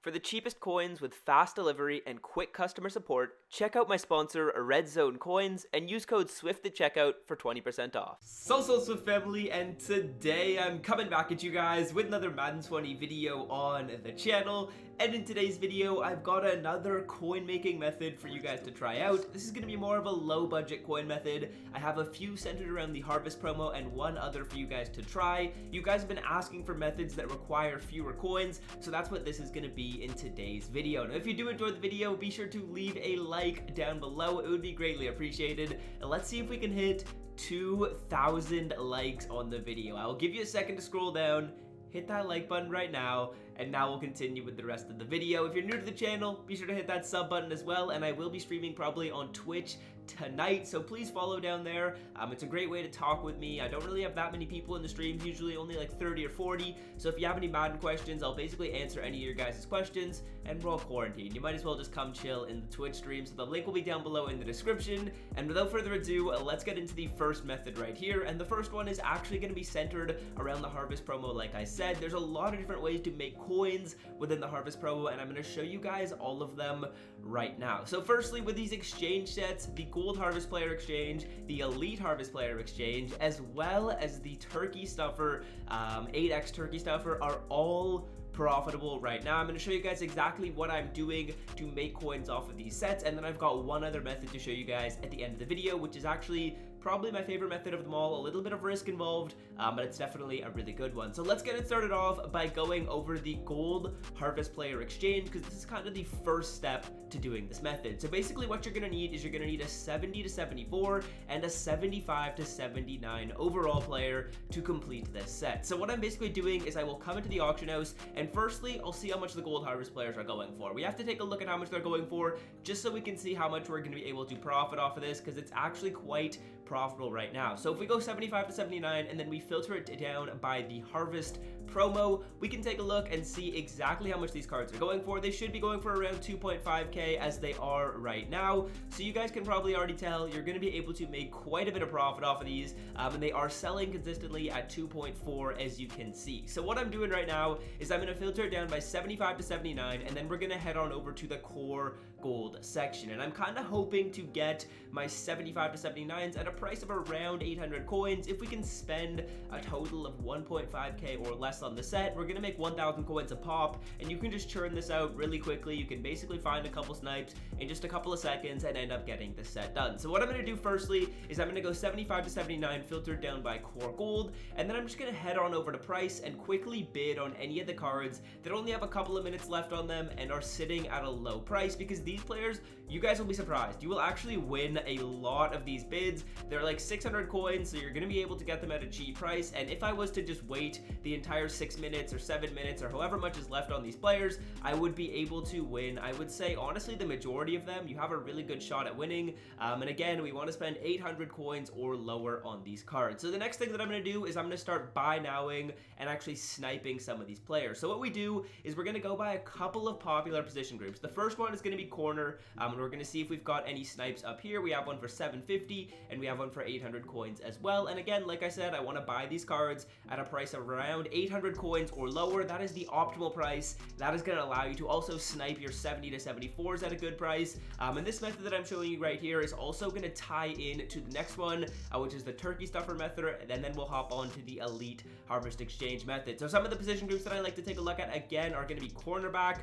For the cheapest coins with fast delivery and quick customer support, check out my sponsor Red Zone Coins and use code SWIFT at checkout for 20% off. So Swift family, and today I'm coming back at you guys with another Madden 20 video on the channel. And in today's video, I've got another coin making method for you guys to try out. This is going to be more of a low budget coin method. I have a few centered around the Harvest promo and one other for you guys to try. You guys have been asking for methods that require fewer coins, so that's what this is going to be in today's video. Now, if you do enjoy the video, be sure to leave a like down below. It would be greatly appreciated. And let's see if we can hit 2,000 likes on the video. I will give you a second to scroll down. Hit that like button right now, and now we'll continue with the rest of the video. If you're new to the channel, be sure to hit that sub button as well, and I will be streaming probably on Twitch tonight, so please follow down there. It's a great way to talk with me. I don't really have that many people in the streams, usually only like 30 or 40, so if you have any Madden questions, I'll basically answer any of your guys' questions, and we're all quarantined. You might as well just come chill in the Twitch stream, so the link will be down below in the description. And without further ado, let's get into the first method right here, and the first one is actually going to be centered around the Harvest promo. Like I said, there's a lot of different ways to make coins within the Harvest promo, and I'm going to show you guys all of them right now. So firstly, with these exchange sets, the Gold Harvest Player Exchange, the Elite Harvest Player Exchange, as well as the Turkey Stuffer, 8x Turkey Stuffer, are all profitable right now. I'm going to show you guys exactly what I'm doing to make coins off of these sets, and then I've got one other method to show you guys at the end of the video, which is actually probably my favorite method of them all. A little bit of risk involved, but it's definitely a really good one. So let's get it started off by going over the Gold Harvest Player Exchange, because this is kind of the first step to doing this method. So basically what you're going to need is you're going to need a 70 to 74 and a 75 to 79 overall player to complete this set. So what I'm basically doing is I will come into the auction house, and firstly I'll see how much the Gold Harvest players are going for. We have to take a look at how much they're going for just so we can see how much we're going to be able to profit off of this, because it's actually quite profitable right now. So if we go 75 to 79 and then we filter it down by the Harvest promo, we can take a look and see exactly how much these cards are going for. They should be going for around 2.5k as they are right now. So you guys can probably already tell you're going to be able to make quite a bit of profit off of these, and they are selling consistently at 2.4 as you can see. So what I'm doing right now is I'm going to filter it down by 75 to 79, and then we're going to head on over to the core gold section, and I'm kind of hoping to get my 75 to 79s at a price of around 800 coins. If we can spend a total of 1.5k or less on the set, we're gonna make 1,000 coins a pop, and you can just churn this out really quickly. You can basically find a couple snipes in just a couple of seconds and end up getting the set done. So what I'm gonna do firstly is I'm gonna go 75 to 79 filtered down by core gold, and then I'm just gonna head on over to price and quickly bid on any of the cards that only have a couple of minutes left on them and are sitting at a low price, because these players, you guys will be surprised, you will actually win a lot of these bids. They're like 600 coins, so you're going to be able to get them at a cheap price. And if I was to just wait the entire 6 minutes or 7 minutes or however much is left on these players, I would be able to win, I would say honestly, the majority of them. You have a really good shot at winning, and again, we want to spend 800 coins or lower on these cards. So the next thing that I'm going to do is I'm going to start buy nowing and actually sniping some of these players. So what we do is we're going to go by a couple of popular position groups. The first one is going to be corner, and we're going to see if we've got any snipes up here. We have one for 750 and we have one for 800 coins as well. And again, like I said, I want to buy these cards at a price of around 800 coins or lower. That is the optimal price. That is going to allow you to also snipe your 70 to 74s at a good price. And this method that I'm showing you right here is also going to tie in to the next one, which is the Turkey Stuffer method, and then we'll hop on to the Elite Harvest Exchange method. So some of the position groups that I like to take a look at again are going to be cornerback,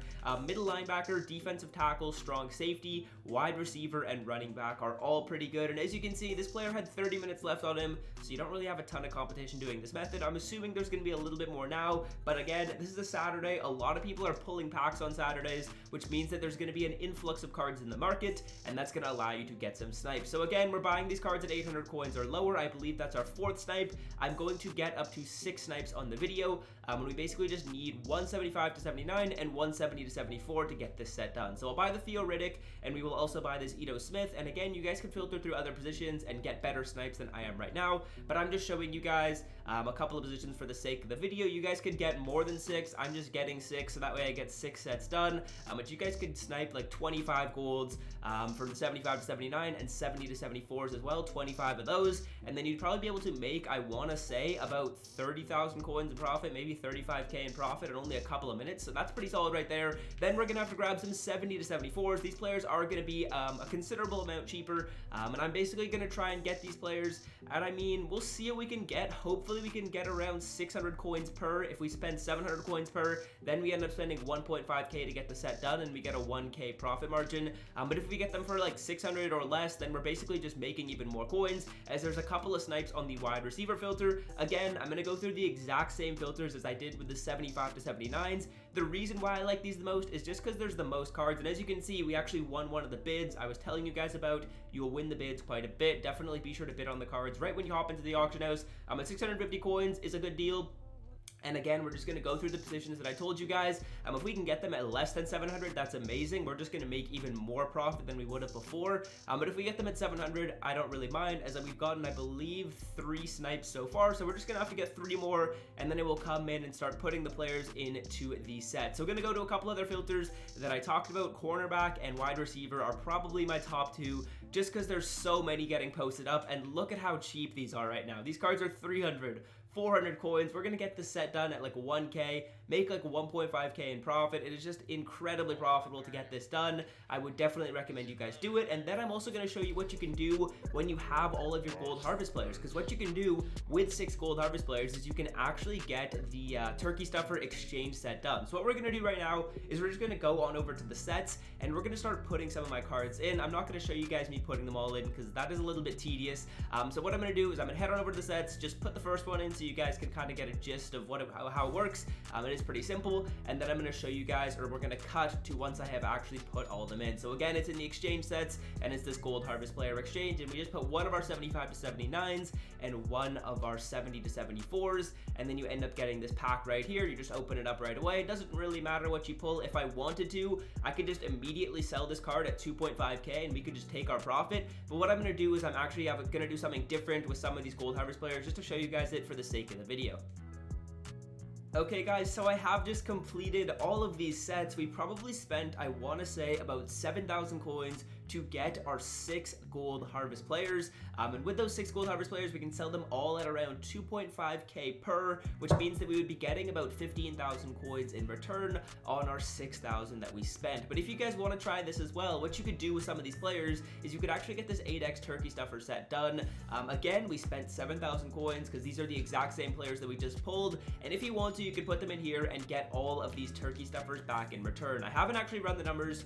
middle linebacker, defensive tackle, strong safety, wide receiver, and running back are all pretty good. And as you can see, this player had 30 minutes left on him, so you don't really have a ton of competition doing this method. I'm assuming there's going to be a little bit more now, but again, this is a Saturday. A lot of people are pulling packs on Saturdays, which means that there's going to be an influx of cards in the market, and that's going to allow you to get some snipes. So again, we're buying these cards at 800 coins or lower. I believe that's our 4th snipe. I'm going to get up to 6 snipes on the video, and we basically just need 175 to 79 and 170 to 74 to get this set done. So I'll buy the Theo Riddick, and we will also buy this Ito Smith, and again, you guys can filter through other positions and get get better snipes than I am right now, but I'm just showing you guys a couple of positions for the sake of the video. You guys could get more than 6. I'm just getting 6, so that way I get 6 sets done. But you guys could snipe like 25 golds from 75 to 79 and 70 to 74s as well, 25 of those, and then you'd probably be able to make, I want to say, about 30,000 coins in profit, maybe 35k in profit in only a couple of minutes, so that's pretty solid right there. Then we're gonna have to grab some 70 to 74s. These players are gonna be a considerable amount cheaper, and I'm basically gonna try and get these players, and I mean, we'll see what we can get. Hopefully we can get around 600 coins per. If we spend 700 coins per, then we end up spending 1.5k to get the set done, and we get a 1k profit margin. But if we get them for like 600 or less, then we're basically just making even more coins, as there's a couple of snipes on the wide receiver filter. Again, I'm gonna go through the exact same filters as I did with the 75 to 79s. The reason why I like these the most is just because there's the most cards, and as you can see, we actually won one of the bids I was telling you guys about. You will win the bids quite a bit. Definitely be sure to bid on the cards right when you hop into the auction house. At 650 coins is a good deal. And again, we're just going to go through the positions that I told you guys. If we can get them at less than 700, that's amazing. We're just going to make even more profit than we would have before. But if we get them at 700, I don't really mind, as we've gotten, I believe, 3 snipes so far. So we're just going to have to get 3 more, and then it will come in and start putting the players into the set. So we're going to go to a couple other filters that I talked about. Cornerback and wide receiver are probably my top 2, just because there's so many getting posted up. And look at how cheap these are right now. These cards are 300, 400 coins. We're gonna get the set done at like 1k, make like 1.5k in profit. It is just incredibly profitable to get this done. I would definitely recommend you guys do it. And then I'm also gonna show you what you can do when you have all of your gold harvest players, because what you can do with 6 gold harvest players is you can actually get the turkey stuffer exchange set done. So what we're gonna do right now is we're just gonna go on over to the sets, and we're gonna start putting some of my cards in. I'm not gonna show you guys me putting them all in, because that is a little bit tedious. So what I'm gonna do is I'm gonna head on over to the sets, just put the first one in so you guys can kind of get a gist of how it works. It is pretty simple, and then I'm going to show you guys, or we're going to cut to once I have actually put all of them in. So again, it's in the exchange sets, and it's this gold harvest player exchange, and we just put one of our 75 to 79s and one of our 70 to 74s, and then you end up getting this pack right here. You just open it up right away. It doesn't really matter what you pull. If I wanted to, I could just immediately sell this card at 2.5k, and we could just take our profit. But what I'm going to do is I'm actually going to do something different with some of these gold harvest players, just to show you guys it for the sake of the video. Okay guys, so I have just completed all of these sets. We probably spent, I want to say, about 7,000 coins to get our 6 gold harvest players, and with those 6 gold harvest players, we can sell them all at around 2.5k per, which means that we would be getting about 15,000 coins in return on our 6,000 that we spent. But if you guys want to try this as well, what you could do with some of these players is you could actually get this 8x turkey stuffer set done. Again, we spent 7,000 coins because these are the exact same players that we just pulled, and if you want to, you could put them in here and get all of these turkey stuffers back in return. I haven't actually run the numbers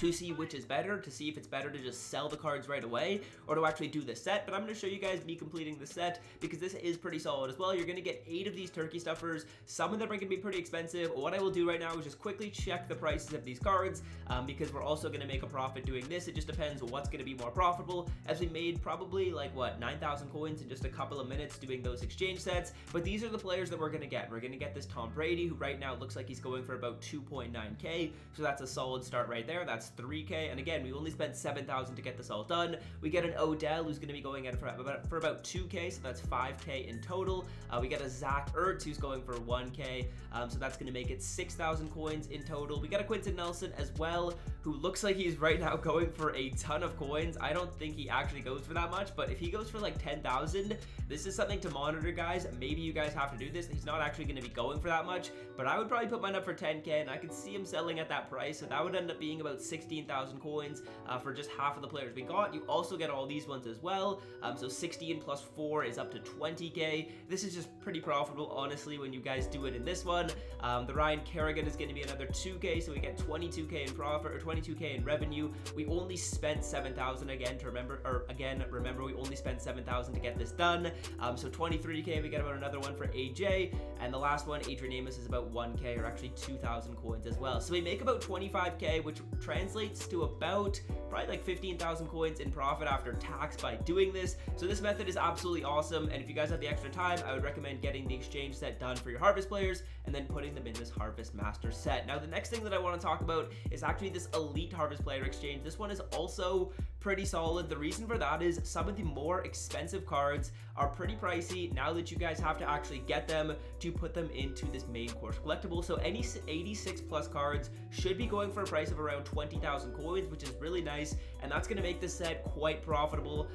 to see which is better, to see if it's better to just sell the cards right away or to actually do the set, but I'm going to show you guys me completing the set because this is pretty solid as well. You're going to get 8 of these turkey stuffers. Some of them are going to be pretty expensive. What I will do right now is just quickly check the prices of these cards because we're also going to make a profit doing this. It just depends on what's going to be more profitable, as we made probably like, what, 9,000 coins in just a couple of minutes doing those exchange sets. But these are the players that we're going to get. We're going to get this Tom Brady, who right now looks like he's going for about 2.9k, so that's a solid start right there. That's 3k, and again, we only spent 7,000 to get this all done. We get an Odell, who's going to be going in for about 2k, so that's 5k in total. We get a Zach Ertz, who's going for 1k, so that's going to make it 6,000 coins in total. We got a Quentin Nelson as well, who looks like he's right now going for a ton of coins. I don't think he actually goes for that much, but if he goes for like 10,000, this is something to monitor, guys. Maybe you guys have to do this. He's not actually going to be going for that much, but I would probably put mine up for 10k, and I could see him selling at that price, so that would end up being about 16,000 coins for just half of the players we got. You also get all these ones as well, so 16 plus 4 is up to 20k. This is just pretty profitable, honestly, when you guys do it in this one. The Ryan Kerrigan is going to be another 2k, so we get 22k in profit, or 22k in revenue. We only spent 7,000 again to remember, we only spent 7,000 to get this done. So 23k, we get about another one for AJ, and the last one, Adrian Amos, is about 1k, or actually 2,000 coins as well. So we make about 25k, which translates translates to about probably like 15,000 coins in profit after tax by doing this. So this method is absolutely awesome, and if you guys have the extra time, I would recommend getting the exchange set done for your harvest players and then putting them in this harvest master set. Now the next thing that I want to talk about is actually this elite harvest player exchange. This one is also pretty solid. The reason for that is some of the more expensive cards are pretty pricey now that you guys have to actually get them to put them into this main course collectible. So any 86 plus cards should be going for a price of around 20,000 coins, which is really nice, and that's going to make this set quite profitable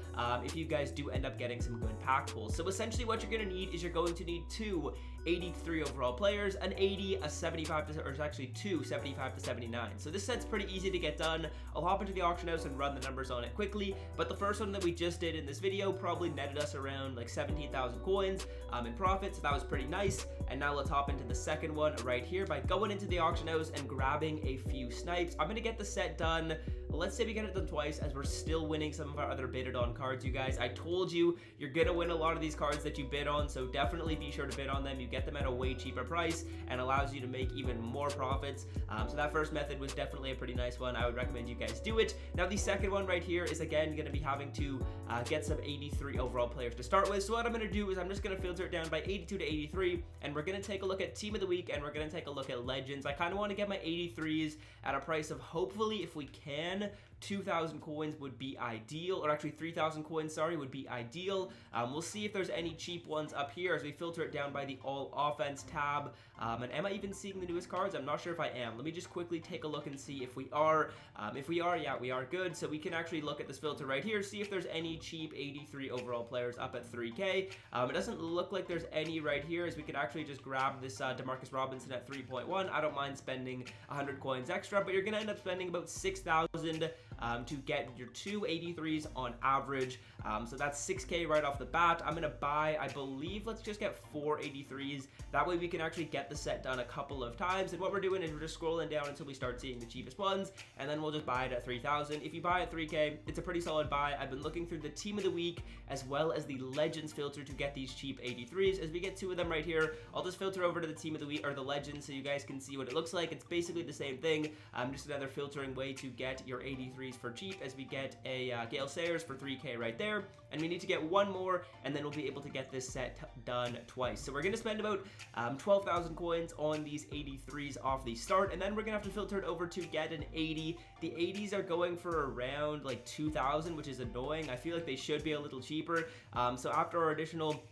if you guys do end up getting some good pack pulls. So essentially what you're going to need is you're going to need two 83 overall players, an 80, a 75 to, or actually two 75 to 79. So this set's pretty easy to get done. I'll hop into the auction house and run the numbers on it quickly, but the first one that we just did in this video probably netted us around like 17,000 coins in profit, so that was pretty nice. And now let's hop into the second one right here by going into the auction house and grabbing a few snipes. I'm gonna get the set done. Let's say we get it done twice, as we're still winning some of our other bidded on cards, you guys. I told you, you're gonna win a lot of these cards that you bid on, so definitely be sure to bid on them. You get them at a way cheaper price and allows you to make even more profits. So that first method was definitely a pretty nice one. I would recommend you guys do it. Now the second one right here is again gonna be having to get some 83 overall players to start with. So what I'm gonna do is I'm just gonna filter it down by 82 to 83, and we're gonna take a look at team of the week, and we're gonna take a look at legends. I kind of want to get my 83s at a price of, hopefully, if we can, 2,000 coins would be ideal, or actually 3,000 coins, sorry, would be ideal. We'll see if there's any cheap ones up here as we filter it down by the all offense tab. And am I even seeing the newest cards? I'm not sure if I am. Let me just quickly take a look and see if we are. If we are, yeah, we are good. So we can actually look at this filter right here, see if there's any cheap 83 overall players up at 3K. It doesn't look like there's any right here, as we could actually just grab this DeMarcus Robinson at 3.1. I don't mind spending 100 coins extra, but you're gonna end up spending about 6,000 to get your two 83s on average. So that's 6K right off the bat. I'm gonna buy, I believe, let's just get 4 83s. That way we can actually get the set done a couple of times. And what we're doing is we're just scrolling down until we start seeing the cheapest ones, and then we'll just buy it at 3,000. If you buy at 3K, it's a pretty solid buy. I've been looking through the team of the week as well as the legends filter to get these cheap 83s. As we get two of them right here, I'll just filter over to the team of the week, or the legends, so you guys can see what it looks like. It's basically the same thing, just another filtering way to get your 83s for cheap, as we get a Gale Sayers for 3K right there, and we need to get one more, and then we'll be able to get this set done twice. So we're going to spend about 12,000 coins on these 83s off the start, and then we're going to have to filter it over to get an 80. The 80s are going for around like 2,000, which is annoying. I feel like they should be a little cheaper. So after our additional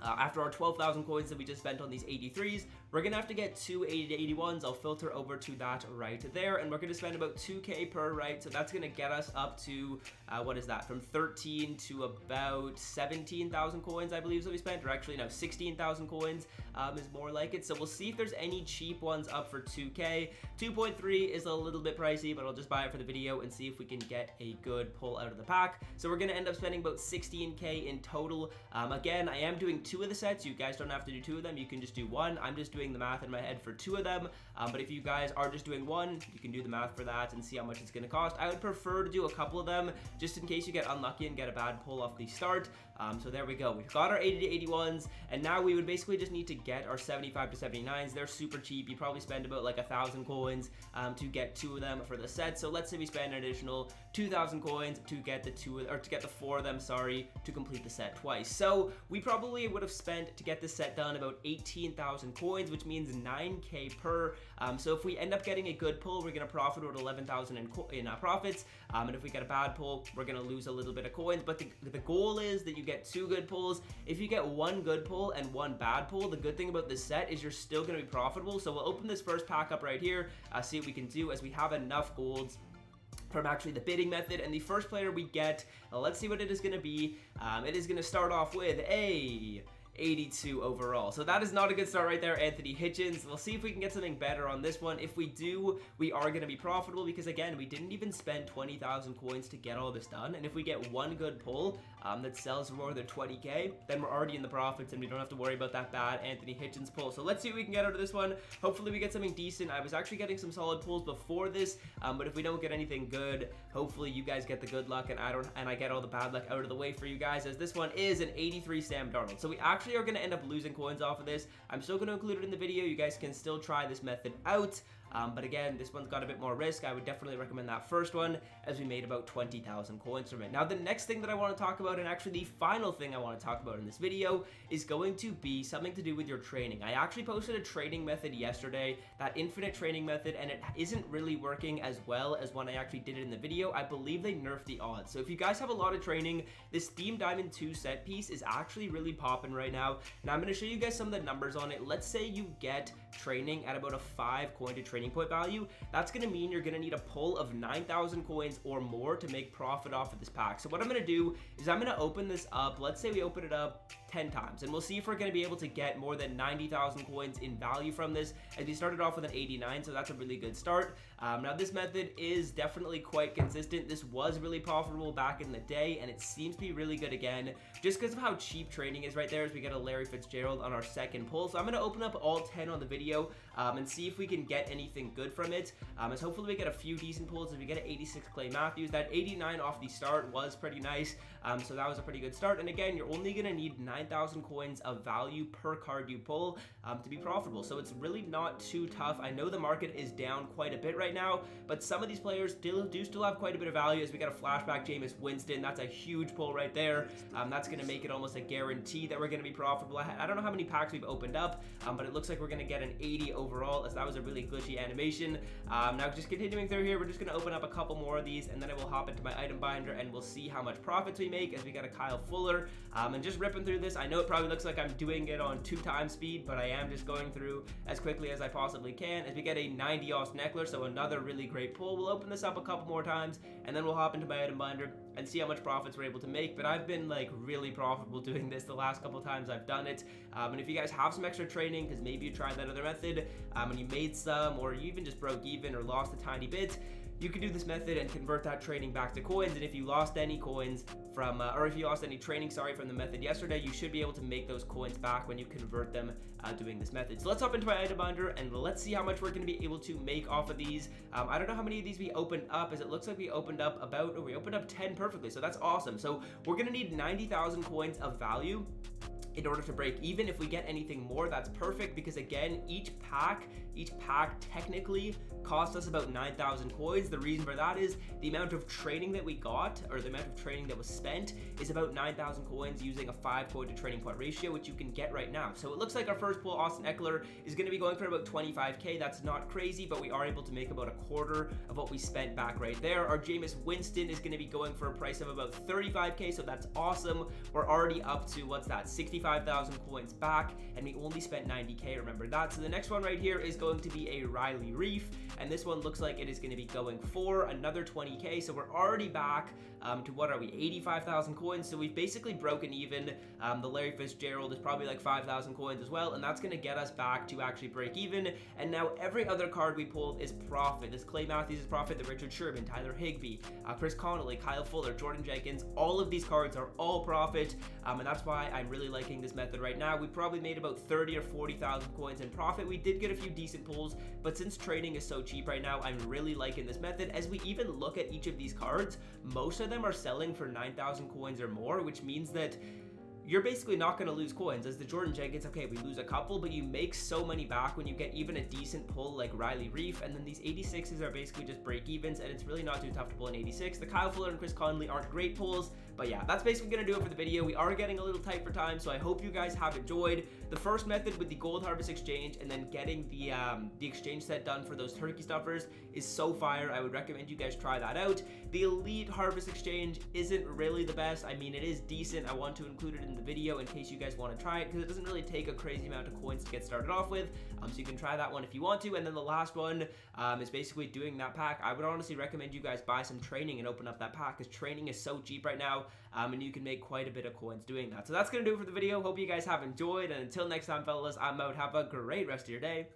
after our 12,000 coins that we just spent on these 83s, we're gonna have to get two 80 to 81s. I'll filter over to that right there, and we're gonna spend about 2K per, right? So that's gonna get us up to, what is that? From 13 to about 17,000 coins, I believe, is what we spent, or actually no, 16,000 coins is more like it. So we'll see if there's any cheap ones up for 2K. 2.3 is a little bit pricey, but I'll just buy it for the video and see if we can get a good pull out of the pack. So we're gonna end up spending about 16K in total. Again, I am doing two of the sets. You guys don't have to do two of them. You can just do one. I'm just doing the math in my head for two of them. But if you guys are just doing one, you can do the math for that and see how much it's going to cost. I would prefer to do a couple of them just in case you get unlucky and get a bad pull off the start. So there we go. We've got our 80 to 81s, and now we would basically just need to get our 75 to 79s. They're super cheap. You probably spend about like 1,000 coins to get two of them for the set. So let's say we spend an additional 2,000 coins to get the to get the four of them, sorry, to complete the set twice. So we probably would have spent to get this set done about 18,000 coins, which means 9K per. So if we end up getting a good pull, we're gonna profit about 11,000 in profits. And if we get a bad pull, we're gonna lose a little bit of coins. But the goal is that you get two good pulls. If you get one good pull and one bad pull, the good thing about this set is you're still gonna be profitable. So we'll open this first pack up right here, see what we can do, as we have enough golds from actually the bidding method. And the first player we get, let's see what it is going to be. It is going to start off with a 82 overall. So that is not a good start right there, Anthony Hitchens. We'll see if we can get something better on this one. If we do, we are going to be profitable, because again, we didn't even spend 20,000 coins to get all this done. And if we get one good pull that sells for more than 20K, then we're already in the profits and we don't have to worry about that bad Anthony Hitchens pull. So let's see what we can get out of this one. Hopefully we get something decent. I was actually getting some solid pulls before this, but if we don't get anything good, hopefully you guys get the good luck and I get all the bad luck out of the way for you guys, as this one is an 83 Sam Darnold. So we actually are going to end up losing coins off of this. I'm still going to include it in the video. You guys can still try this method out. But again, this one's got a bit more risk. I would definitely recommend that first one, as we made about 20,000 coins from it. Now, the next thing that I want to talk about, and actually the final thing I want to talk about in this video, is going to be something to do with your training. I actually posted a training method yesterday, that infinite training method, and it isn't really working as well as when I actually did it in the video. I believe they nerfed the odds. So if you guys have a lot of training, this Theme Diamond 2 set piece is actually really popping right now. Now I'm going to show you guys some of the numbers on it. Let's say you get training at about a 5 coin to training point value. That's going to mean you're going to need a pull of 9,000 coins or more to make profit off of this pack. So what I'm going to do is I'm going to open this up. Let's say we open it up 10 times, and we'll see if we're going to be able to get more than 90,000 coins in value from this, as we started off with an 89, so that's a really good start. Now this method is definitely quite consistent. This was really profitable back in the day, and it seems to be really good again, just because of how cheap training is right there, as we get a Larry Fitzgerald on our second pull. So I'm going to open up all 10 on the video and see if we can get anything good from it, as hopefully we get a few decent pulls. If we get an 86 Clay Matthews, that 89 off the start was pretty nice, so that was a pretty good start. And again, you're only going to need 9,000 coins of value per card you pull to be profitable, so it's really not too tough. I know the market is down quite a bit right now, but some of these players still have quite a bit of value, as we got a flashback Jameis Winston. That's a huge pull right there. That's going to make it almost a guarantee that we're going to be profitable. I don't know how many packs we've opened up, but it looks like we're going to get an 80 overall, as that was a really glitchy animation. Now just continuing through here, we're just going to open up a couple more of these, and then I will hop into my item binder and we'll see how much profits we make, as we got a Kyle Fuller. And just ripping through this, I know it probably looks like I'm doing it on 2x speed, but I am just going through as quickly as I possibly can, as we get a 90 Austin Eckler, so another really great pull. We'll open this up a couple more times, and then we'll hop into my item binder and see how much profits we're able to make. But I've been like really profitable doing this the last couple times I've done it. And if you guys have some extra training, because maybe you tried that other method and you made some, or you even just broke even or lost a tiny bit, you can do this method and convert that training back to coins. And if you lost any coins from, or if you lost any training, from the method yesterday, you should be able to make those coins back when you convert them doing this method. So let's hop into my item binder and let's see how much we're going to be able to make off of these. I don't know how many of these we opened up, as it looks like we opened up 10 perfectly. So that's awesome. So we're going to need 90,000 coins of value in order to break even. If we get anything more, that's perfect, because again, each pack technically cost us about 9,000 coins. The reason for that is the amount of training that we got, or the amount of training that was spent, is about 9,000 coins using a 5 coin to training point ratio, which you can get right now. So it looks like our first pull, Austin Eckler, is going to be going for about 25k. That's not crazy, but we are able to make about a quarter of what we spent back right there. Our Jameis Winston is going to be going for a price of about 35k, so that's awesome. We're already up to, what's that, 65,000 coins back, and we only spent 90k, remember that. So the next one right here is going to be a Riley Reef, and this one looks like it is going to be going for another 20k, so we're already back to, what are we, 85,000 coins. So we've basically broken even. The Larry Fitzgerald is probably like 5,000 coins as well, and that's going to get us back to actually break even. And now every other card we pulled is profit. This Clay Matthews is profit, the Richard Sherman, Tyler Higbee, Chris Connolly, Kyle Fuller, Jordan Jenkins, all of these cards are all profit, and that's why I'm really liking this method right now. We probably made about 30 or 40,000 coins in profit. We did get a few decent pulls, but since trading is so cheap right now, I'm really liking this method. As we even look at each of these cards, most of them are selling for 9,000 coins or more, which means that you're basically not going to lose coins. As the Jordan Jenkins, okay, we lose a couple, but you make so many back when you get even a decent pull like Riley Reef. And then these 86s are basically just break evens, and it's really not too tough to pull an 86. The Kyle Fuller and Chris Conley aren't great pulls, but yeah, that's basically going to do it for the video. We are getting a little tight for time, so I hope you guys have enjoyed the first method with the Gold Harvest Exchange, and then getting the exchange set done for those turkey stuffers is so fire. I would recommend you guys try that out. The Elite Harvest Exchange isn't really the best. I mean, it is decent. I want to include it in the video in case you guys want to try it, because it doesn't really take a crazy amount of coins to get started off with, so you can try that one if you want to. And then the last one is basically doing that pack. I would honestly recommend you guys buy some training and open up that pack, because training is so cheap right now, and you can make quite a bit of coins doing that. So that's gonna do it for the video. Hope you guys have enjoyed, and until next time, fellas, I'm out. Have a great rest of your day.